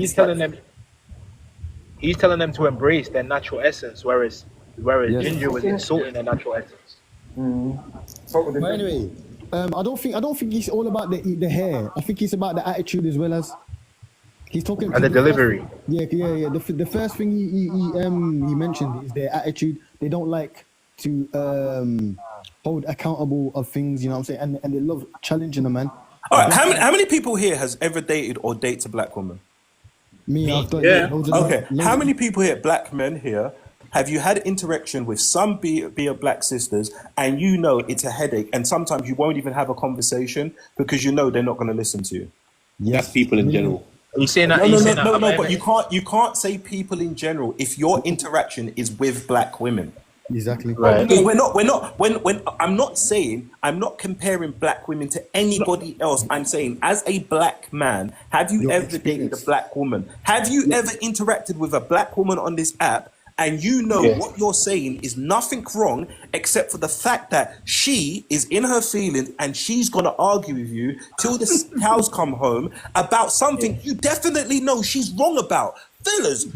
he's telling them he's telling them to embrace their natural essence, whereas Yes. Ginger was insulting their natural essence. But anyway, I don't think it's all about the hair. I think it's about the attitude as well as he's talking And the delivery. Yeah. The first thing he mentioned is their attitude. They don't like to hold accountable of things. You know what I'm saying? And they love challenging a man. All right, how many people here has ever dated or dates a black woman? Me, I've done Yeah. Okay, how many people here, black men here, have you had interaction with some be black sisters and you know it's a headache and sometimes you won't even have a conversation because you know they're not going to listen to you? That's people in general. Are you saying that? No, but you can't say people in general if your interaction is with black women. Exactly. Right. No, I'm not comparing black women to anybody else. I'm saying, as a black man, have you ever dated a black woman? Have you ever interacted with a black woman on this app? And you know what you're saying is nothing wrong except for the fact that she is in her feelings and she's going to argue with you till the cows come home about something you definitely know she's wrong about. Fellas,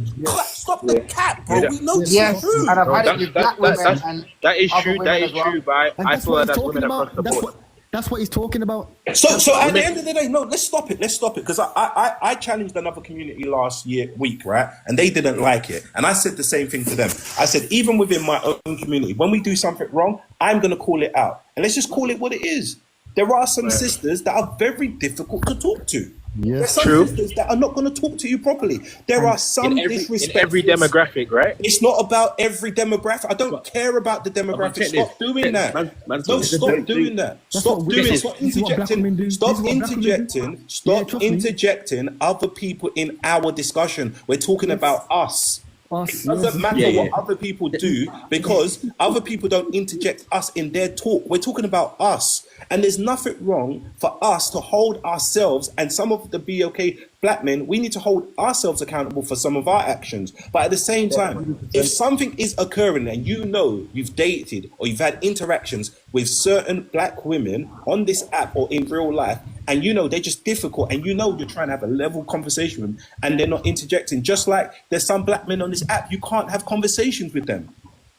stop the cat, bro. We know Yes, true. and I've had it with black women and That is other true. women That as is well. true. But And I that's feel what that he's that's women talking across about. the board. That's what he's talking about. So at the end of the day, no, let's stop it. Because I challenged another community last week, right? And they didn't like it. And I said the same thing to them. I said, even within my own community, when we do something wrong, I'm going to call it out. And let's just call it what it is. There are some sisters that are very difficult to talk to. Yes. There's some True. sisters that are not going to talk to you properly. There are some In disrespectful. every demographic, right? It's not about every demographic. I don't care about the demographic. Stop doing that. No, stop doing that. Stop doing. Stop interjecting. Stop interjecting. Stop interjecting other people in our discussion. We're talking about us. It doesn't matter what other people do because other people don't interject us in their talk. We're talking about us. And there's nothing wrong for us to hold ourselves, and some of the BLK black men, we need to hold ourselves accountable for some of our actions. But at the same time, if something is occurring and you know you've dated or you've had interactions with certain black women on this app or in real life, and you know they're just difficult, and you know you're trying to have a level conversation with them and they're not interjecting, just like there's some black men on this app, you can't have conversations with them.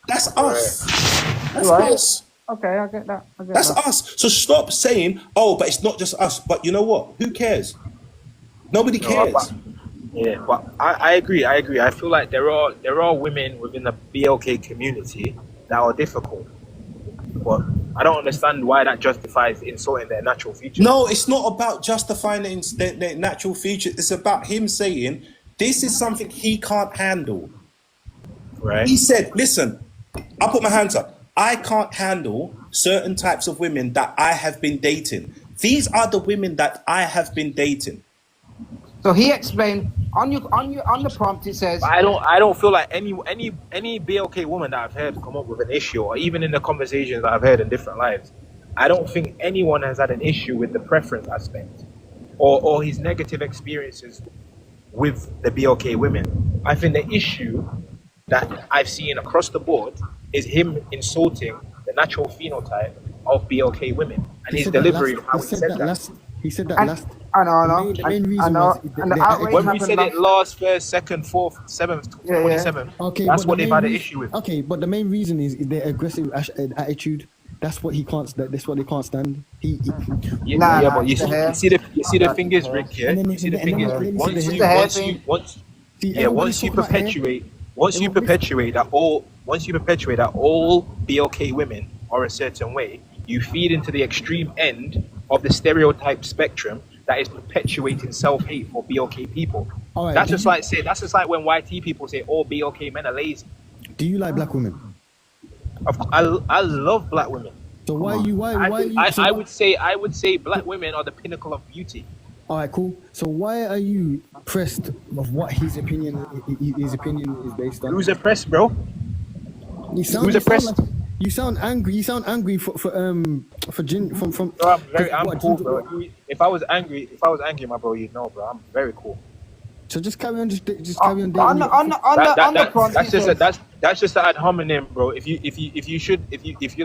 That's us. That's us. Okay, I get that. That's us. So stop saying, oh, but it's not just us. But you know what? Who cares? Nobody cares. But I agree. I feel like there are women within the BLK community that are difficult. But I don't understand why that justifies insulting their natural features. No, it's not about justifying their natural features. It's about him saying, this is something he can't handle. Right. He said, listen, I'll put my hands up. I can't handle certain types of women that I have been dating. These are the women that I have been dating. So he explained on the prompt. It says, I don't feel like any BLK woman that I've heard come up with an issue, or even in the conversations that I've heard in different lives, I don't think anyone has had an issue with the preference aspect or his negative experiences with the BLK women. I think the issue that I've seen across the board is him insulting the natural phenotype of BLK women and his delivery of how he said that. He said that last. I know. The main reason I know. was And the outrage When we happened said it last- last, first, second, fourth, seventh, Yeah. 27, Okay, that's but what the they've main had an reason- issue with. Okay, but the main reason is their aggressive attitude. That's what he can't. That's what they can't stand. Nah, But you see the thing is, Rick. Yeah, And then- you see the and thing then- is, and Rick. then- Once and you then- perpetuate that all BLK women are a certain way, you feed into the extreme end of the stereotype spectrum that is perpetuating self-hate for BLK people. All right, That's just like when YT people say all BLK men are lazy. Do you like black women? I love black women. So why I would say black women are the pinnacle of beauty. All right, cool. So why are you pressed of what his opinion is based on? Who's oppressed, bro? Who's oppressed? You sound angry. You sound angry from. Bro, I'm cool, bro. If I was angry, my bro, you'd know, bro. I'm very cool. So just carry on. Just carry on. on the prompt. That's That's just the ad hominem, bro. If you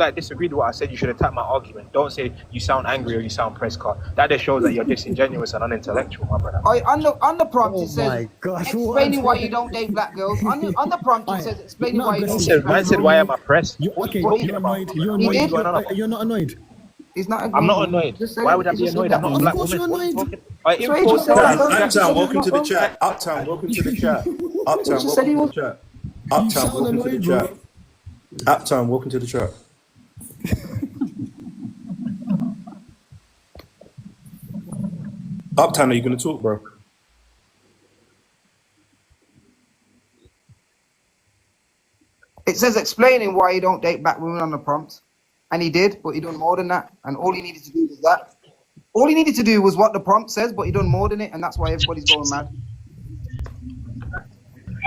like disagree with what I said, you should attack my argument. Don't say you sound angry or you sound press car. That just shows that you're disingenuous and unintellectual, my brother. On the prompt Oh it says my gosh, explaining why you don't date black girls. On the prompt it says explaining why you don't date black Man said, girls. why am I pressed? Okay, What are you you're about? annoyed. You're He did. annoyed. You're not annoyed. He's not I'm not agreeing. annoyed. Just say Why it. would I He be just said annoyed? that. I'm not a Of black course woman. you're What are you annoyed. talking? Alright, So he just said info, that. Uptown, welcome to the chat. Uptown, welcome to the chat. Uptown, just said he welcome to the chat. Uptown, sound welcome to the annoyed, chat. bro. Uptown, welcome to the chat. Uptown, are you going to talk, bro? It says explaining why you don't date black women on the prompt. And he did, but he done more than that. And all he needed to do was that. All he needed to do was what the prompt says, but he done more than it, and that's why everybody's going mad.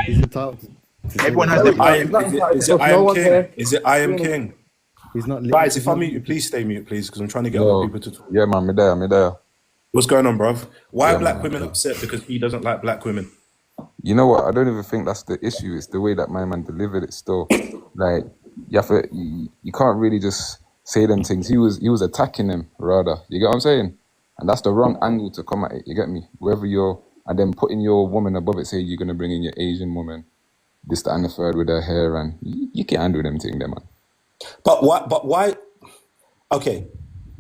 He's entitled to say Everyone what has he their wants. Is it I am King? Is it I am King? He's not. Guys, if I mute you, please stay mute, please, because I'm trying to get other people to talk. Yeah, man, me there. What's going on, bruv? Why Yeah, are black man. women upset because he doesn't like black women? You know what? I don't even think that's the issue. It's the way that my man delivered it. Still, like you can't really just say them things. He was attacking them rather. You get what I'm saying? And that's the wrong angle to come at it. You get me? Wherever and then putting your woman above it, say you're gonna bring in your Asian woman, this, that, and the third with her hair, and you can't handle them things, there, man. But why? But why? Okay,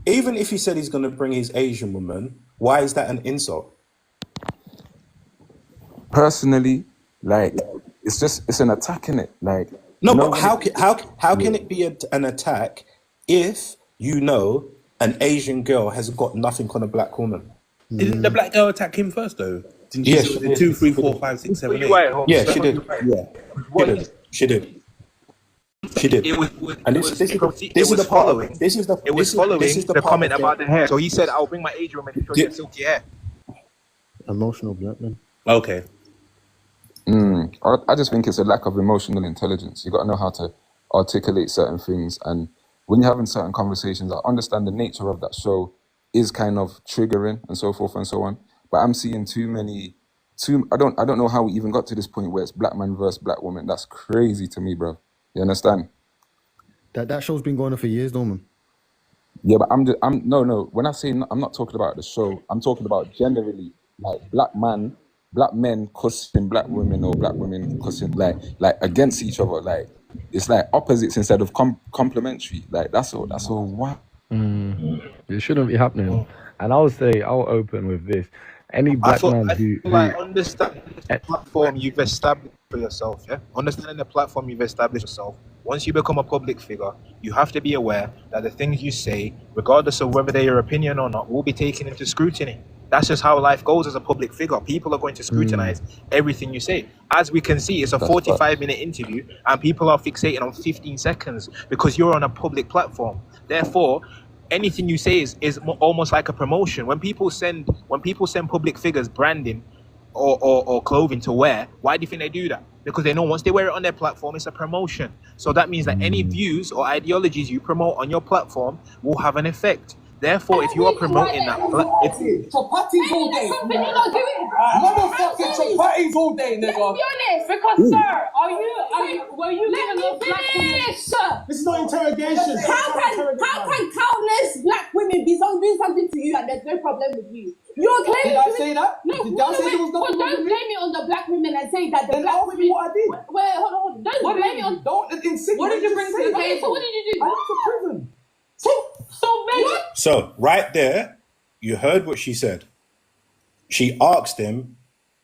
even if he said he's going to bring his Asian woman, why is that an insult? Personally, like it's an attack in it. Like No, you know but when how can it be an attack if you know an Asian girl has got nothing on a black woman? Didn't the black girl attack him first though? Didn't she? Yeah, Say she it was did. 2, 3, 4, 5, 6, 7, You 8? right, Holmes. Yeah, she did. Yeah, What she did. She did. She did. It was, And it this was, is it the was this is the part. following. This is the It was this following is the part comment of about the hair. So he said, "I'll bring my Asian woman to show you Yeah. the silky hair." Emotional black man. Okay. I just think it's a lack of emotional intelligence. You got to know how to articulate certain things, and when you're having certain conversations, I understand the nature of that show is kind of triggering and so forth and so on. But I'm seeing I don't know how we even got to this point where it's black man versus black woman. That's crazy to me, bro. You understand? That show's been going on for years, though, man. Yeah, but no. When I say I'm not talking about the show, I'm talking about generally, like black men cussing black women or black women cussing like against each other. Like it's like opposites instead of complementary. Like that's all. What? It shouldn't be happening. And I'll open with this. Any black man who Understand the platform you've established for yourself. Yeah, understanding the platform you've established yourself. Once you become a public figure, you have to be aware that the things you say, regardless of whether they're your opinion or not, will be taken into scrutiny. That's just how life goes as a public figure. People are going to scrutinize everything you say. As we can see, it's a 45-minute interview, and people are fixating on 15 seconds because you're on a public platform. Therefore, anything you say is almost like a promotion. When people send public figures branding or clothing to wear, why do you think they do that? Because they know once they wear it on their platform, it's a promotion. So that means that any views or ideologies you promote on your platform will have an effect. Therefore, if you are promoting that, Chapatis all day. Motherfucking chapatis all day, nigga. Let's be honest, because sir, were you living with black women? This is not interrogation. How can countless black women be doing something to you and there's no problem with you? You're claiming. Did I say that? No, Did I say there was nothing don't wrong with blame it on the black women and say that the Then black ask me women. what I did. Wait, hold on. Don't blame it on. Don't insinuate. What did you bring Just to the say it. table? So what did you do? I went to prison. So maybe. So right there, you heard what she said. She asked him,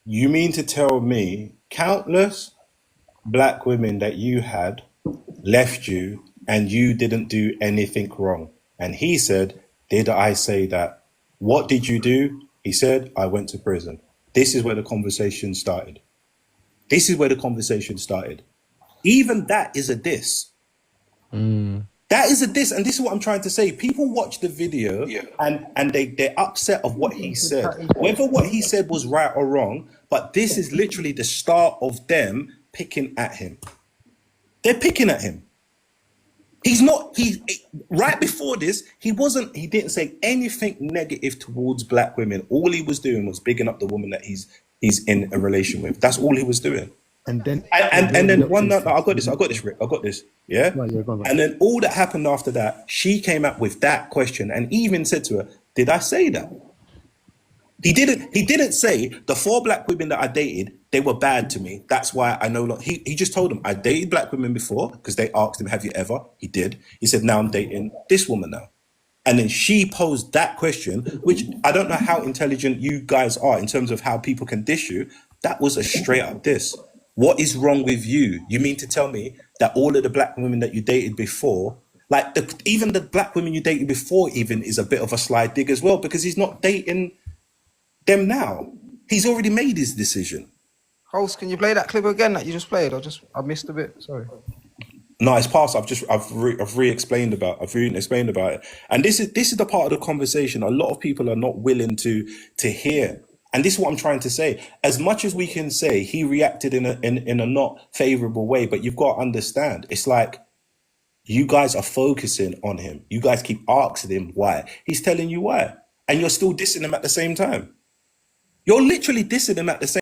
"You mean to tell me countless black women that you had left you and you didn't do anything wrong?" And he said, "Did I say that? What did you do?" He said, "I went to prison." This is where the conversation started. Even that is a diss. That is a diss, and this is what I'm trying to say. People watch the video and they're upset of what he said. Whether what he said was right or wrong, but this is literally the start of them picking at him. They're picking at him. Right before this, he didn't say anything negative towards black women. All he was doing was bigging up the woman that he's in a relation with. That's all he was doing. and then and then one night, I got this, Rick. I got this. Yeah. Right, yeah, go on. And then all that happened after that, she came up with that question and even said to her, "Did I say that?" He didn't say the 4 black women that I dated, they were bad to me. That's why I know. He just told them I dated black women before because they asked him, "Have you ever?" He did. He said, "Now I'm dating this woman now." And then she posed that question, which I don't know how intelligent you guys are in terms of how people can dish you. That was a straight up diss. What is wrong with you? You mean to tell me that all of the black women that you dated before, like even the black women you dated before, even is a bit of a sly dig as well because he's not dating them now. He's already made his decision. Host, can you play that clip again that you just played? I missed a bit. Sorry. No, it's past. I've re-explained about it, and this is the part of the conversation a lot of people are not willing to hear. And this is what I'm trying to say. As much as we can say he reacted in a not favorable way, but you've got to understand, it's like you guys are focusing on him. You guys keep asking him why. He's telling you why, and you're still dissing him at the same time. You're literally dissing him at the same